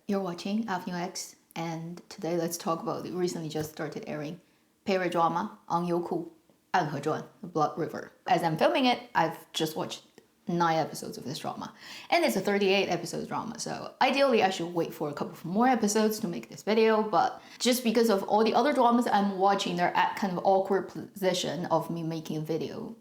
You're watching Avenue X, and today let's talk about the recently just started airing period drama on Youku, 暗河传, The Blood River. As I'm filming it, I've just watched 9 episodes of this drama, and it's a 38 episode drama, so ideally I should wait for a couple of more episodes to make this video, but just because of all the other dramas I'm watching, they're at kind of awkward position of me making a video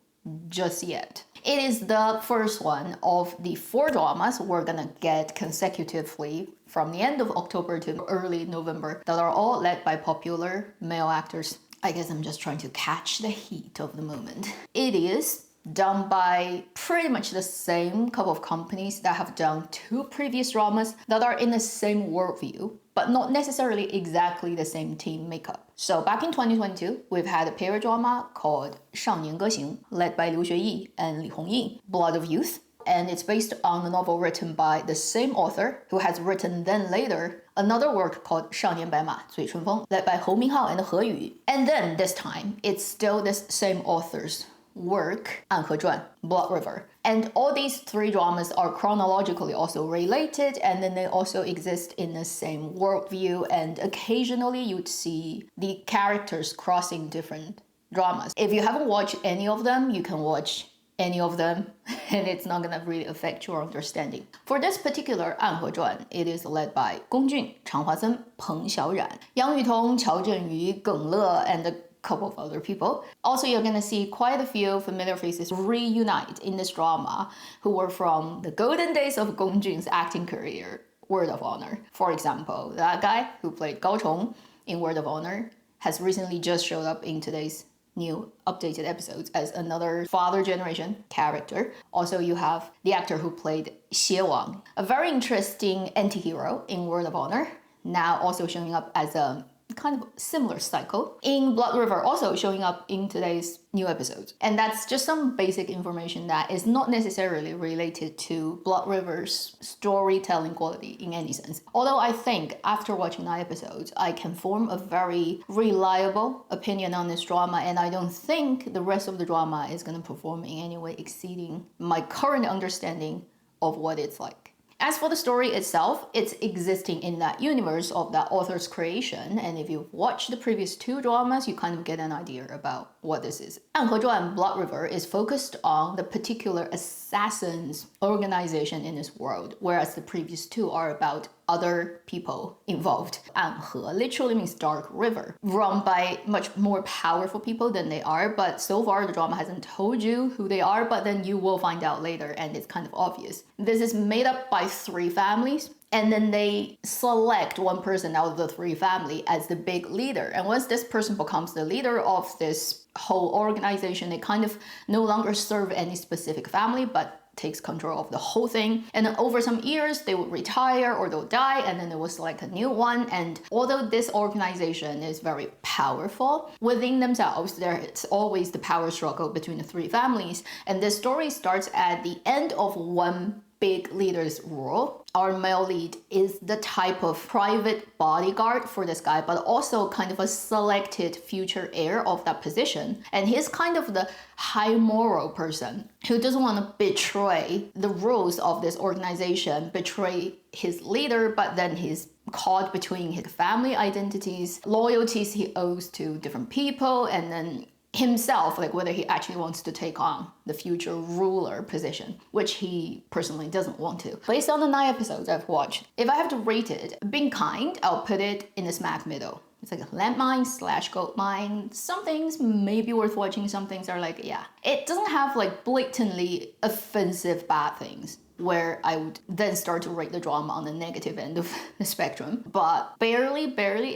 just yet. It is the first one of the 4 dramas we're gonna get consecutively from the end of October to early November that are all led by popular male actors. I guess I'm just trying to catch the heat of the moment. It is done by pretty much the same couple of companies that have done 2 previous dramas that are in the same worldview, but not necessarily exactly the same team makeup. So back in 2022, we've had a period drama called 少年歌行, led by Liu Xueyi and Li Hongying, Blood of Youth. And it's based on a novel written by the same author who has written then later another work called 少年白马, 醉春风, led by Hou Minghao and He Yu. And then this time, it's still this same author's work, 暗河传, Blood River. And all these 3 dramas are chronologically also related, and then they also exist in the same worldview, and occasionally you'd see the characters crossing different dramas. If you haven't watched any of them, you can watch any of them, and it's not gonna really affect your understanding. For this particular 暗河传, it is led by Gong Jun, 常华森, Peng Xiaoran, Yang Yutong, Qiao Zhenyu, Geng Le, and a couple of other people. Also, you're gonna see quite a few familiar faces reunite in this drama who were from the golden days of Gong Jun's acting career, Word of Honor. For example, that guy who played Gao Chong in Word of Honor has recently just showed up in today's new updated episodes as another father generation character. Also, you have the actor who played Xie Wang, a very interesting anti-hero in Word of Honor, now also showing up as a kind of similar cycle in Blood River, also showing up in today's new episodes. And that's just some basic information that is not necessarily related to Blood River's storytelling quality in any sense. Although I think after watching 9 episodes, I can form a very reliable opinion on this drama, and I don't think the rest of the drama is going to perform in any way exceeding my current understanding of what it's like. As for the story itself, it's existing in that universe of that author's creation, and if you've watched the previous 2 dramas, you kind of get an idea about what this is. 暗河传 Blood River is focused on the particular assassins organization in this world, whereas the previous 2 are about other people involved. 暗河 literally means dark river, run by much more powerful people than they are, but so far the drama hasn't told you who they are, but then you will find out later, and it's kind of obvious. This is made up by 3 families, and then they select one person out of the 3 family as the big leader. And once this person becomes the leader of this whole organization, they kind of no longer serve any specific family, but takes control of the whole thing. And then over some years, they will retire or they'll die, and then they will select a new one. And although this organization is very powerful within themselves, there's always the power struggle between the 3 families. And this story starts at the end of one big leader's rule. Our male lead is the type of private bodyguard for this guy, but also kind of a selected future heir of that position. And he's kind of the high moral person who doesn't want to betray the rules of this organization, betray his leader, but then he's caught between his family identities, loyalties he owes to different people, and then himself, like whether he actually wants to take on the future ruler position, which he personally doesn't want to. Based on the 9 episodes I've watched, if I have to rate it, being kind, I'll put it in the smack middle. It's like a landmine / gold mine. Some things may be worth watching, some things are like, yeah. It doesn't have like blatantly offensive bad things where I would then start to rate the drama on the negative end of the spectrum. But barely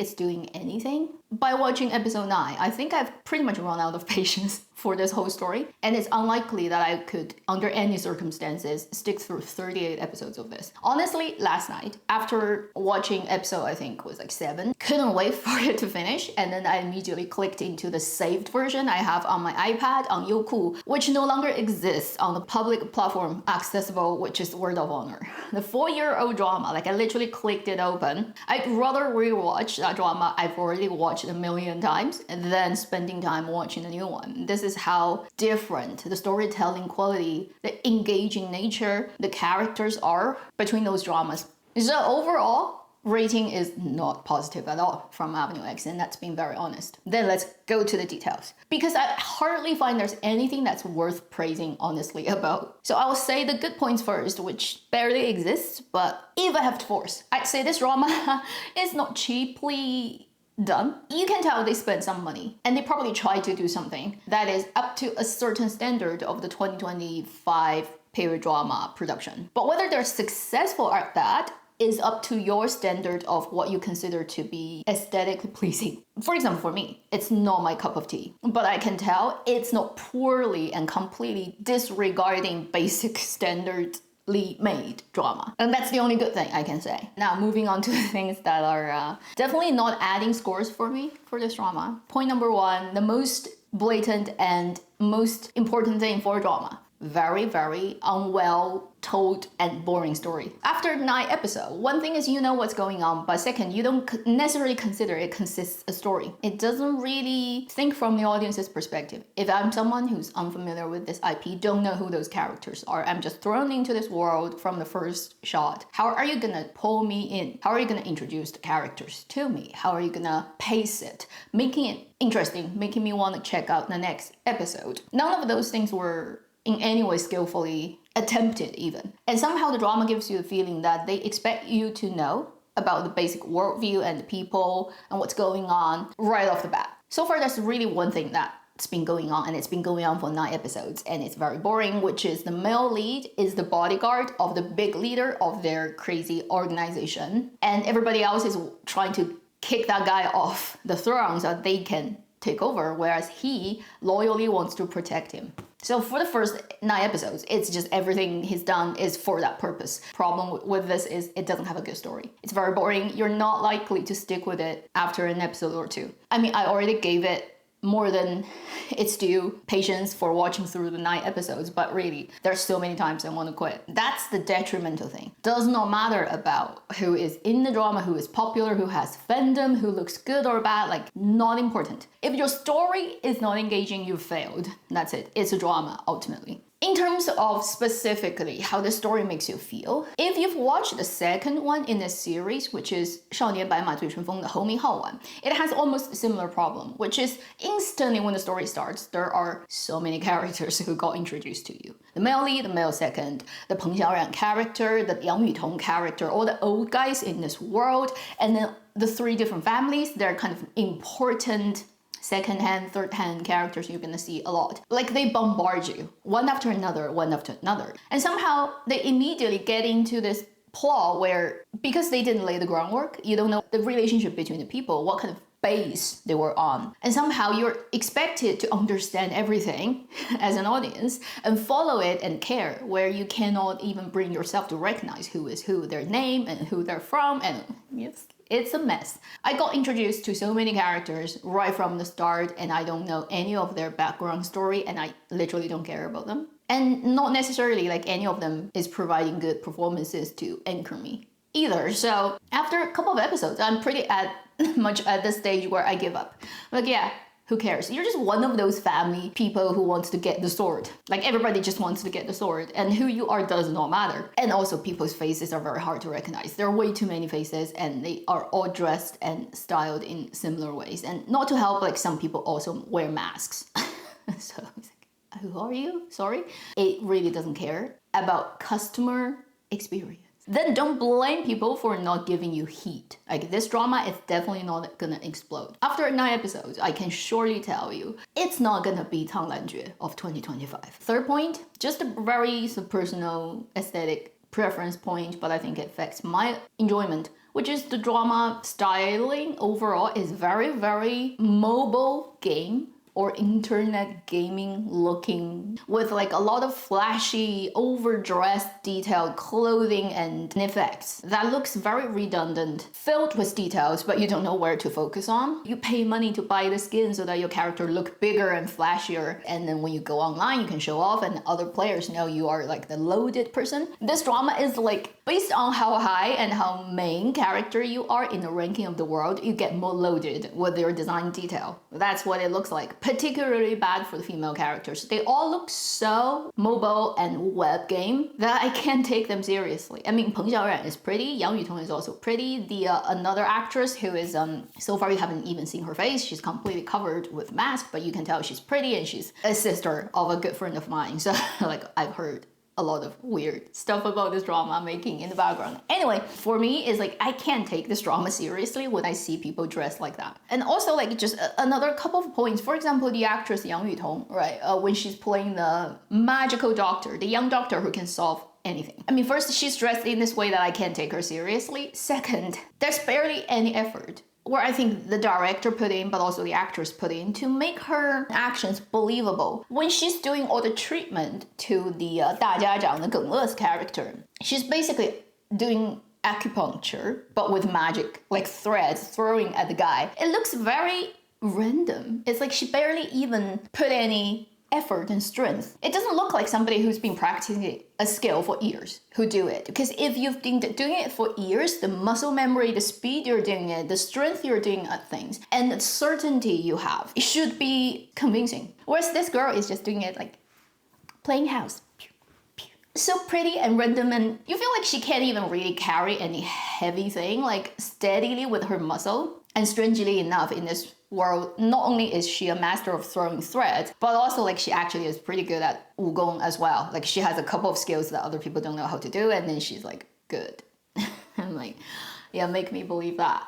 it's doing anything. By watching episode 9, I think I've pretty much run out of patience for this whole story, and it's unlikely that I could, under any circumstances, stick through 38 episodes of this. Honestly, last night, after watching episode, I think was like 7, couldn't wait for it to finish, and then I immediately clicked into the saved version I have on my iPad on Youku, which no longer exists on the public platform accessible, which is Word of Honor. The 4-year-old drama, like I literally clicked it open. I'd rather rewatch that drama I've already watched a million times than spending time watching the new one. This is how different the storytelling quality, the engaging nature, the characters are between those dramas. So overall, rating is not positive at all from Avenue X, and that's being very honest. Then let's go to the details. Because I hardly find there's anything that's worth praising honestly about. So I'll say the good points first, which barely exists, but if I have to force, I'd say this drama is not cheaply done. You can tell they spent some money, and they probably tried to do something that is up to a certain standard of the 2025 period drama production. But whether they're successful at that is up to your standard of what you consider to be aesthetically pleasing. For example, for me, it's not my cup of tea, but I can tell it's not poorly and completely disregarding basic standards made drama. And that's the only good thing I can say. Now, moving on to the things that are definitely not adding scores for me for this drama. Point number one, the most blatant and most important thing for drama. Very, very unwell told and boring story. After 9 episodes, one thing is you know what's going on, but second, you don't necessarily consider it consists a story. It doesn't really think from the audience's perspective. If I'm someone who's unfamiliar with this IP, don't know who those characters are, I'm just thrown into this world from the first shot. How are you gonna pull me in? How are you gonna introduce the characters to me? How are you gonna pace it? Making it interesting, making me want to check out the next episode. None of those things were in any way skillfully attempted even. And somehow the drama gives you the feeling that they expect you to know about the basic worldview and the people and what's going on right off the bat. So far, that's really one thing that's been going on, and it's been going on for 9 episodes, and it's very boring, which is the male lead is the bodyguard of the big leader of their crazy organization, and everybody else is trying to kick that guy off the throne so that they can take over, whereas he loyally wants to protect him. So for the first 9 episodes, it's just everything he's done is for that purpose. Problem with this is it doesn't have a good story. It's very boring. You're not likely to stick with it after an episode or 2. I mean, I already gave it more than its due patience for watching through the 9 episodes, but really, there's so many times I want to quit. That's the detrimental thing. Does not matter about who is in the drama, who is popular, who has fandom, who looks good or bad, like, not important. If your story is not engaging, you failed. That's it. It's a drama, ultimately. In terms of specifically how the story makes you feel, if you've watched the second one in this series, which is 少年白马醉春风 the 侯明浩 one, it has almost a similar problem, which is instantly when the story starts, there are so many characters who got introduced to you. The male lead, the male second, the Peng Xiaoran character, the Yang Yutong character, all the old guys in this world, and then the 3 different families, they're kind of important second-hand, third-hand characters you're gonna see a lot. Like, they bombard you, one after another, one after another. And somehow, they immediately get into this plot where, because they didn't lay the groundwork, you don't know the relationship between the people, what kind of base they were on. And somehow, you're expected to understand everything as an audience and follow it and care, where you cannot even bring yourself to recognize who is who, their name, and who they're from, and yes, it's a mess. I got introduced to so many characters right from the start, and I don't know any of their background story, and I literally don't care about them. And not necessarily like any of them is providing good performances to anchor me either. So after a couple of episodes, I'm pretty much at the stage where I give up. Like, yeah, who cares? You're just one of those family people who wants to get the sword. Like, everybody just wants to get the sword, and who you are does not matter. And also, people's faces are very hard to recognize. There are way too many faces, and they are all dressed and styled in similar ways. And not to help, like, some people also wear masks. So it's like, who are you? Sorry. It really doesn't care about customer experience. Then don't blame people for not giving you heat. Like, this drama is definitely not gonna explode. After 9 episodes, I can surely tell you, it's not gonna be Tang Lanjue of 2025. Third point, just a very personal aesthetic preference point, but I think it affects my enjoyment, which is the drama styling overall is very, very mobile game or internet gaming looking, with like a lot of flashy, overdressed, detailed clothing and effects. That looks very redundant, filled with details, but you don't know where to focus on. You pay money to buy the skin so that your character look bigger and flashier, and then when you go online, you can show off and other players know you are like the loaded person. This drama is like, based on how high and how main character you are in the ranking of the world, you get more loaded with your design detail. That's what it looks like. particularly bad for the female characters. They all look so mobile and web game that I can't take them seriously. I mean, Peng Xiaoran is pretty, Yang Yutong is also pretty. The another actress who is, so far you haven't even seen her face, she's completely covered with mask, but you can tell she's pretty and she's a sister of a good friend of mine. So like I've heard a lot of weird stuff about this drama making in the background. Anyway, for me, it's like I can't take this drama seriously when I see people dressed like that. And also like just another couple of points. For example, the actress Yang Yutong, right? When she's playing the magical doctor, the young doctor who can solve anything. I mean, first, she's dressed in this way that I can't take her seriously. Second, there's barely any effort where I think the director put in, but also the actors put in to make her actions believable. When she's doing all the treatment to the 大家长, the Geng Le's character, she's basically doing acupuncture, but with magic, like threads throwing at the guy. It looks very random. It's like she barely even put any effort and strength. It doesn't look like somebody who's been practicing a skill for years who do it. Because if you've been doing it for years, the muscle memory, the speed you're doing it, the strength you're doing at things, and the certainty you have, it should be convincing. Whereas this girl is just doing it like playing house. So pretty and random, and you feel like she can't even really carry any heavy thing like steadily with her muscle. And strangely enough, in this world, not only is she a master of throwing threads, but also like she actually is pretty good at wugong as well. Like she has a couple of skills that other people don't know how to do, and then she's like good. I'm like, yeah, make me believe that.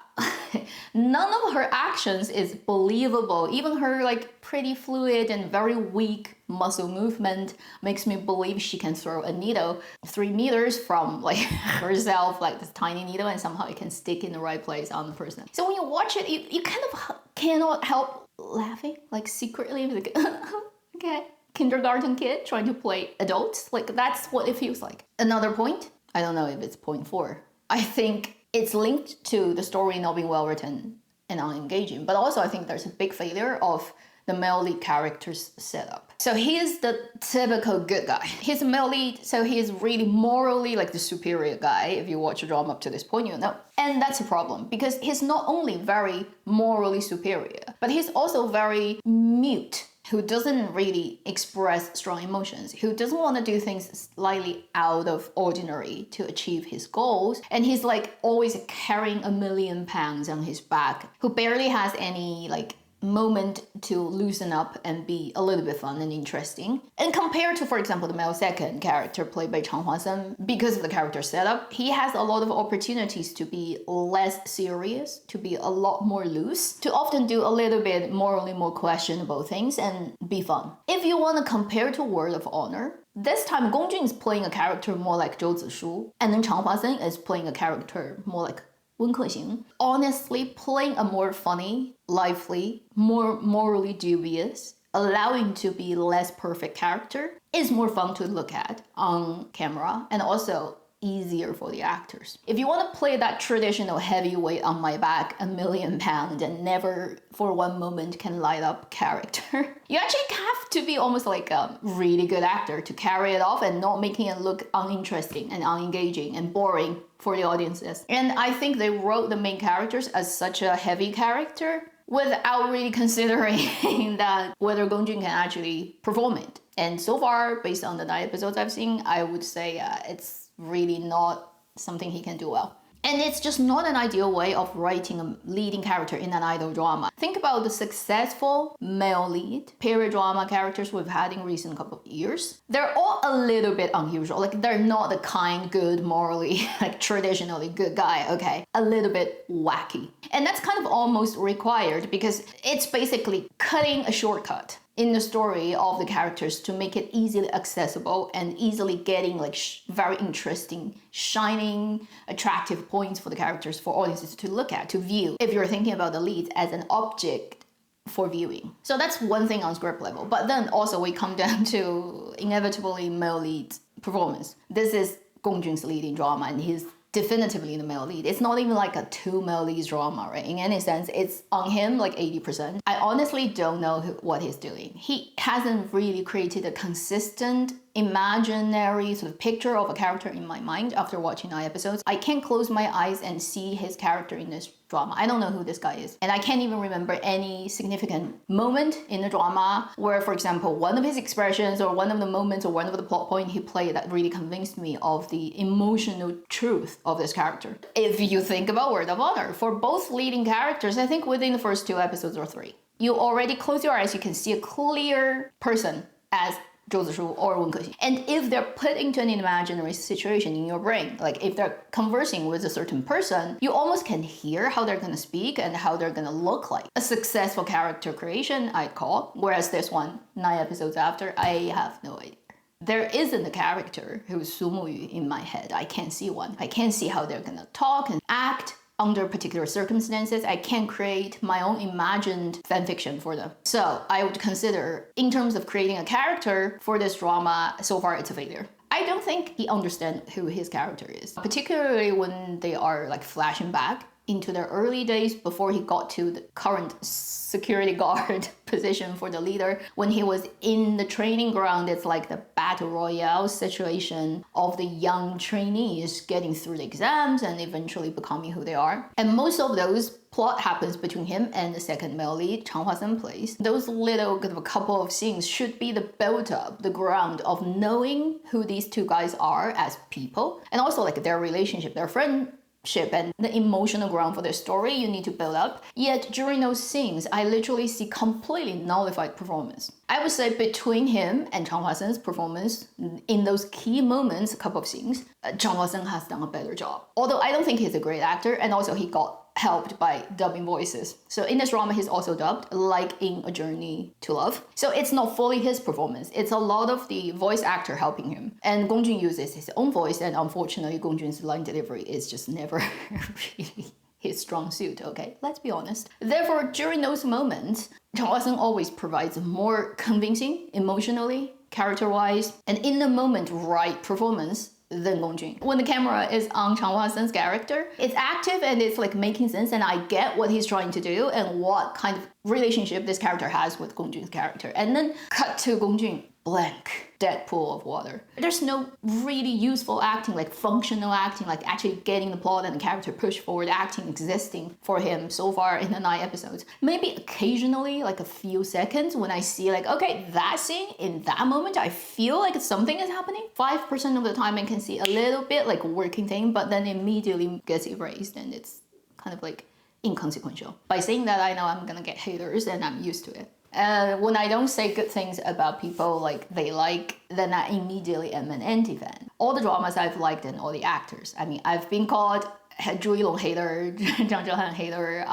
None of her actions is believable. Even her like pretty fluid and very weak muscle movement makes me believe she can throw a needle 3 meters from like herself, like this tiny needle, and somehow it can stick in the right place on the person. So when you watch it, you kind of cannot help laughing, like secretly, like, okay, kindergarten kid trying to play adults. Like that's what it feels like. Another point, I don't know if it's point 4. I think it's linked to the story not being well written and unengaging, but also I think there's a big failure of the male lead character's setup. So he is the typical good guy. He's a male lead, so he is really morally like the superior guy. If you watch a drama up to this point, you know. And that's a problem because he's not only very morally superior, but he's also very mute, who doesn't really express strong emotions, who doesn't want to do things slightly out of ordinary to achieve his goals. And he's like always carrying 1,000,000 pounds on his back, who barely has any like moment to loosen up and be a little bit fun and interesting. And compared to, for example, the male second character played by Chang Hua-sen, because of the character setup, he has a lot of opportunities to be less serious, to be a lot more loose, to often do a little bit morally more questionable things and be fun. If you want to compare to Word of Honor, this time Gong Jun is playing a character more like Zhou Zishu, and then Chang Hua-sen is playing a character more like Wen Kexing. Honestly, playing a more funny, lively, more morally dubious, allowing to be less perfect character is more fun to look at on camera and also easier for the actors. If you want to play that traditional heavyweight on my back, 1,000,000 pounds and never for one moment can light up character, you actually have to be almost like a really good actor to carry it off and not making it look uninteresting and unengaging and boring for the audiences. And I think they wrote the main characters as such a heavy character without really considering that whether Gong Jun can actually perform it. And so far, based on the 9 episodes I've seen, I would say it's really not something he can do well. And it's just not an ideal way of writing a leading character in an idol drama. Think about the successful male lead period drama characters we've had in recent couple of years. They're all a little bit unusual. Like they're not the kind, good, morally, like traditionally good guy, okay? A little bit wacky. And that's kind of almost required because it's basically cutting a shortcut in the story of the characters to make it easily accessible and easily getting like very interesting, shining, attractive points for the characters for audiences to look at, to view, if you're thinking about the leads as an object for viewing. So that's one thing on script level. But then also we come down to inevitably male lead performance. This is Gong Jun's leading drama and he's definitively the male lead. It's not even like a 2 male leads drama, right? In any sense, it's on him like 80%. I honestly don't know what he's doing. He hasn't really created a consistent imaginary sort of picture of a character in my mind after watching 9 episodes. I can't close my eyes and see his character in this drama. I don't know who this guy is. And I can't even remember any significant moment in the drama where, for example, one of his expressions or one of the moments or one of the plot point he played that really convinced me of the emotional truth of this character. If you think about Word of Honor, for both leading characters, I think within the first 2 episodes or 3, you already close your eyes, you can see a clear person as Zhou Zishu or Wen Kexin. And if they're put into an imaginary situation in your brain, like if they're conversing with a certain person, you almost can hear how they're gonna speak and how they're gonna look like. A successful character creation, I'd call. Whereas this one, 9 episodes after, I have no idea. There isn't a character who's Su Muyu in my head. I can't see one. I can't see how they're gonna talk and act under particular circumstances. I can create my own imagined fanfiction for them. So I would consider, in terms of creating a character for this drama, so far it's a failure. I don't think he understands who his character is, particularly when they are like flashing back into their early days before he got to the current security guard position for the leader. When he was in the training ground, it's like the battle royale situation of the young trainees getting through the exams and eventually becoming who they are. And most of those plot happens between him and the second male lead, Chang Hua-sen plays. Those little kind of a couple of scenes should be the build-up, the ground of knowing who these two guys are as people, and also like their relationship, their friendship, and the emotional ground for their story you need to build up. Yet during those scenes, I literally see completely nullified performance. I would say between him and Chang Hua-sen's performance, in those key moments, a couple of scenes, Chang Hua-sen has done a better job. Although I don't think he's a great actor, and also he got helped by dubbing voices. So in this drama, he's also dubbed, like in A Journey to Love. So it's not fully his performance. It's a lot of the voice actor helping him. And Gong Jun uses his own voice, and unfortunately, Gong Jun's line delivery is just never really his strong suit, okay? Let's be honest. Therefore, during those moments, Chang Hua-sen always provides more convincing, emotionally, character-wise, and in the moment, right performance than Gong Jun. When the camera is on Chang Hua-sen's character, it's active and it's like making sense, and I get what he's trying to do and what kind of relationship this character has with Gong Jun's character. And then cut to Gong Jun, blank, dead pool of water. There's no really useful acting, like functional acting, like actually getting the plot and the character pushed forward acting existing for him so far in the 9 episodes. Maybe occasionally, like a few seconds when I see like, okay, that scene, in that moment, I feel like something is happening. 5% of the time I can see a little bit like a working thing, but then immediately gets erased and it's kind of like inconsequential. By saying that, I know I'm gonna get haters and I'm used to it. When I don't say good things about people like they like, then I immediately am an anti-fan. All the dramas I've liked and all the actors. I mean, I've been called Zhu Yilong hater, Zhang Zhehan hater,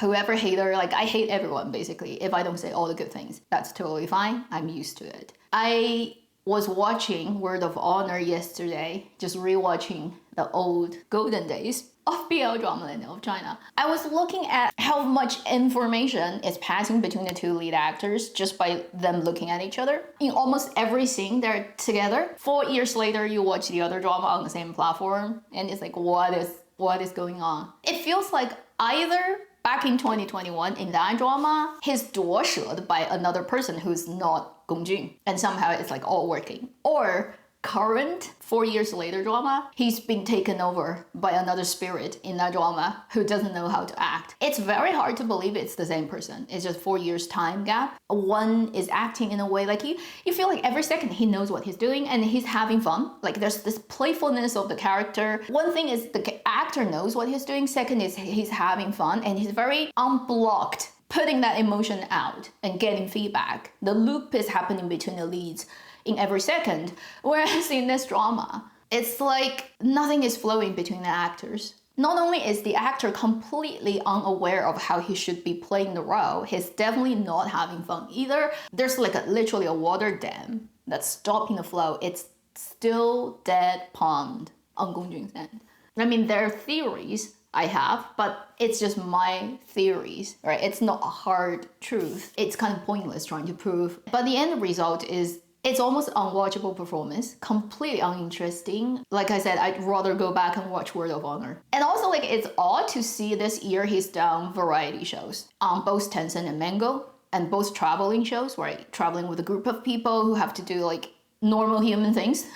whoever hater, like I hate everyone basically. If I don't say all the good things, that's totally fine. I'm used to it. I was watching Word of Honor yesterday, just rewatching the old golden days of BL Dramaland of China. I was looking at how much information is passing between the two lead actors just by them looking at each other. In almost every scene, they're together. 4 years later, you watch the other drama on the same platform, and it's like, what is going on? It feels like either back in 2021, in that drama, he's 夺舍 by another person who's not Gong Jun, and somehow it's like all working. Or current 4 years later drama, he's been taken over by another spirit in that drama who doesn't know how to act. It's very hard to believe it's the same person. It's just 4 years time gap. One is acting in a way like you feel like every second he knows what he's doing and he's having fun. Like there's this playfulness of the character. One thing is the actor knows what he's doing. Second is he's having fun and he's very unblocked, putting that emotion out and getting feedback. The loop is happening between the leads in every second, whereas in this drama, it's like nothing is flowing between the actors. Not only is the actor completely unaware of how he should be playing the role, he's definitely not having fun either. There's like literally a water dam that's stopping the flow. It's still dead pond on Gong Jun's end. I mean, there are theories I have, but it's just my theories, right? It's not a hard truth. It's kind of pointless trying to prove. But the end result is it's almost unwatchable performance, completely uninteresting. Like I said, I'd rather go back and watch Word of Honor. And also like it's odd to see this year he's done variety shows on both Tencent and Mango, and both traveling shows, right? Traveling with a group of people who have to do like normal human things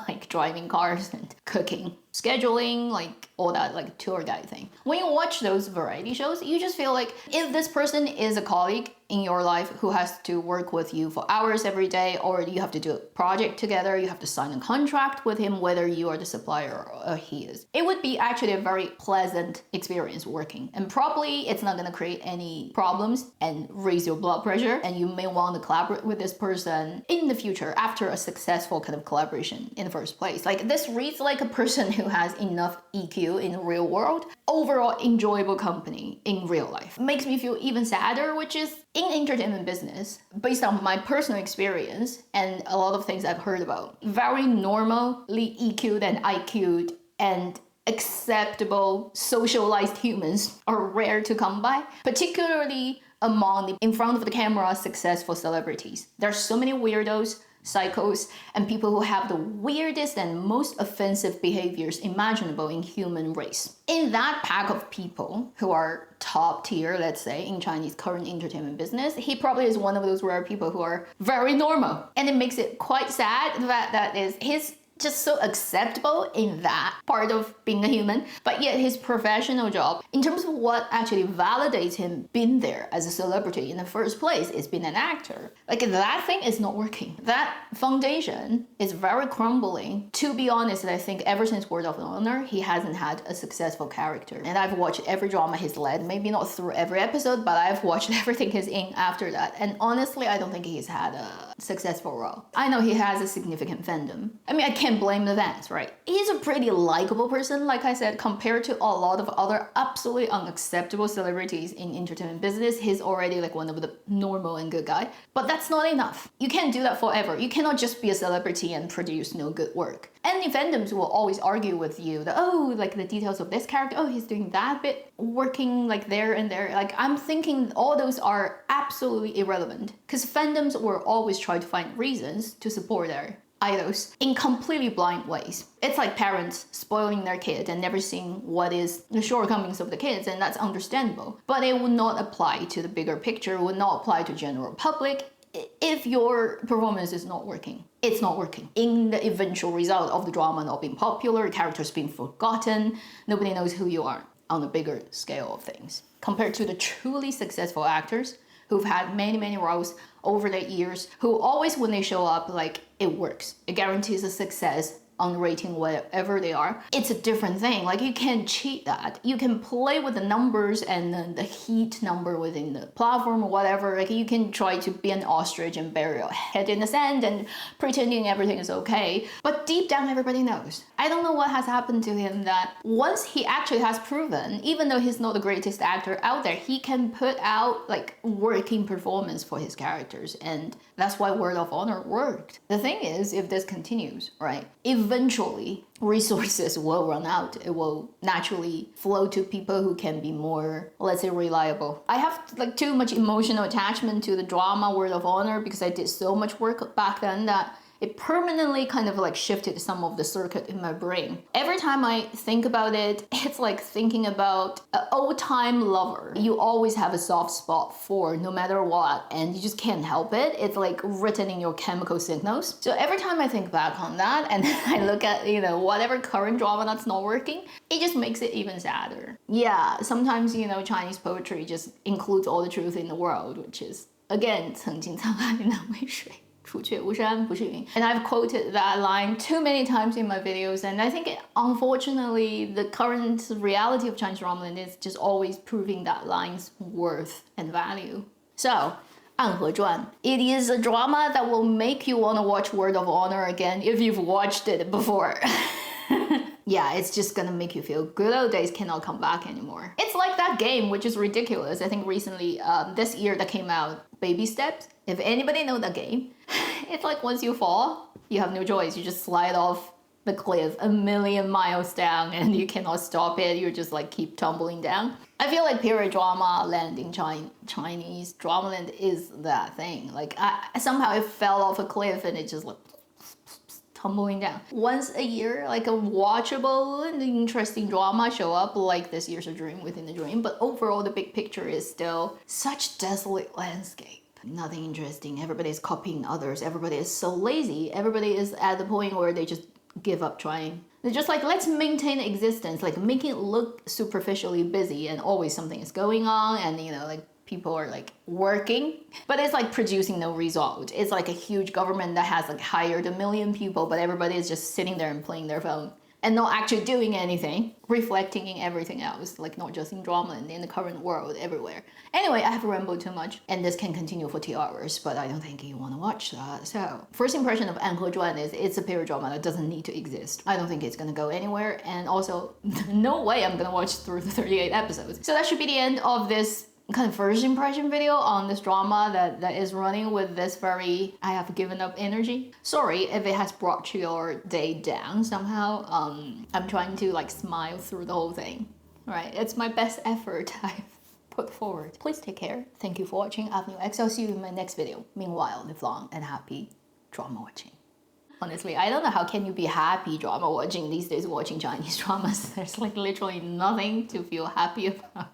like driving cars and cooking, scheduling, like all that, like tour guide thing. When you watch those variety shows, you just feel like if this person is a colleague in your life who has to work with you for hours every day, or you have to do a project together, you have to sign a contract with him, whether you are the supplier or he is, it would be actually a very pleasant experience working. And probably it's not going to create any problems and raise your blood pressure. And you may want to collaborate with this person in the future after a successful kind of collaboration in the first place. Like this reads like a person who has enough EQ in the real world. Overall enjoyable company in real life. Makes me feel even sadder, which is in entertainment business, based on my personal experience and a lot of things I've heard about, very normally EQ'd and IQ'd and acceptable socialized humans are rare to come by, particularly among the in front of the camera successful celebrities. There's so many weirdos, psychos, and people who have the weirdest and most offensive behaviors imaginable in human race. In that pack of people who are top tier, let's say, in Chinese current entertainment business, he probably is one of those rare people who are very normal. And it makes it quite sad that is his just so acceptable in that part of being a human, but yet his professional job, in terms of what actually validates him being there as a celebrity in the first place, is being an actor. Like that thing is not working. That foundation is very crumbling. To be honest, I think ever since Word of Honor, he hasn't had a successful character. And I've watched every drama he's led, maybe not through every episode, but I've watched everything he's in after that. And honestly, I don't think he's had a successful role. I know he has a significant fandom. I mean, I can't blame the fans, right? He's a pretty likable person, like I said, compared to a lot of other absolutely unacceptable celebrities in entertainment business. He's already like one of the normal and good guy. But that's not enough. You can't do that forever. You cannot just be a celebrity and produce no good work. And the fandoms will always argue with you that, oh, like the details of this character, oh, he's doing that bit, working like there and there. Like I'm thinking all those are absolutely irrelevant because fandoms will always try to find reasons to support their idols in completely blind ways. It's like parents spoiling their kid and never seeing what is the shortcomings of the kids, and that's understandable. But it would not apply to the bigger picture, would not apply to general public. If your performance is not working, it's not working. In the eventual result of the drama not being popular, characters being forgotten, nobody knows who you are on a bigger scale of things. Compared to the truly successful actors who've had many roles over the years, who always when they show up, like it works. It guarantees a success on rating whatever they are. It's a different thing. Like you can't cheat that. You can play with the numbers and the heat number within the platform or whatever. Like you can try to be an ostrich and bury your head in the sand and pretending everything is okay. But deep down, everybody knows. I don't know what has happened to him that once he actually has proven, even though he's not the greatest actor out there, he can put out like working performance for his characters. And that's why Word of Honor worked. The thing is, if this continues, right, eventually resources will run out. It will naturally flow to people who can be more, let's say, reliable. I have like too much emotional attachment to the drama Word of Honor because I did so much work back then that it permanently kind of like shifted some of the circuit in my brain. Every time I think about it, it's like thinking about an old-time lover. You always have a soft spot for no matter what, and you just can't help it. It's like written in your chemical signals. So every time I think back on that and I look at, whatever current drama that's not working, it just makes it even sadder. Yeah, sometimes, Chinese poetry just includes all the truth in the world, which is, again, 曾经沧海难为水 除却巫山不是云. And I've quoted that line too many times in my videos, and I think unfortunately the current reality of Chinese Dramaland is just always proving that line's worth and value. So, 暗河传. It is a drama that will make you want to watch Word of Honor again if you've watched it before. Yeah, it's just gonna make you feel good old days cannot come back anymore. It's like that game, which is ridiculous. I think recently, this year that came out, Baby Steps. If anybody know that game, it's like once you fall, you have no choice. You just slide off the cliff a million miles down and you cannot stop it. You just like keep tumbling down. I feel like period drama land in Chinese Dramaland is that thing. Like somehow it fell off a cliff and it just like tumbling down. Once a year, like a watchable and interesting drama show up, like This Year's a Dream Within a Dream. But overall, the big picture is still such desolate landscape. nothing interesting. Everybody is copying others. Everybody is so lazy. Everybody is at the point where they just give up trying. They're just like, let's maintain existence, like making it look superficially busy and always something is going on, and like people are like working, but it's like producing no result. It's like a huge government that has like hired 1 million people, but everybody is just sitting there and playing their phone and not actually doing anything, reflecting in everything else, like not just in Dramaland, in the current world, everywhere. Anyway, I have rambled too much, and this can continue for 2 hours, but I don't think you want to watch that. So, first impression of 安和传 is it's a period drama that doesn't need to exist. I don't think it's gonna go anywhere, and also, no way I'm gonna watch through the 38 episodes. So that should be the end of this kind of first impression video on this drama that is running with this very I have given up energy. Sorry if it has brought your day down somehow. I'm trying to like smile through the whole thing. Right, it's my best effort I've put forward. Please take care. Thank you for watching Avenue X. I'll see you in my next video. Meanwhile, live long and happy drama watching. Honestly, I don't know how can you be happy drama watching these days watching Chinese dramas. There's like literally nothing to feel happy about.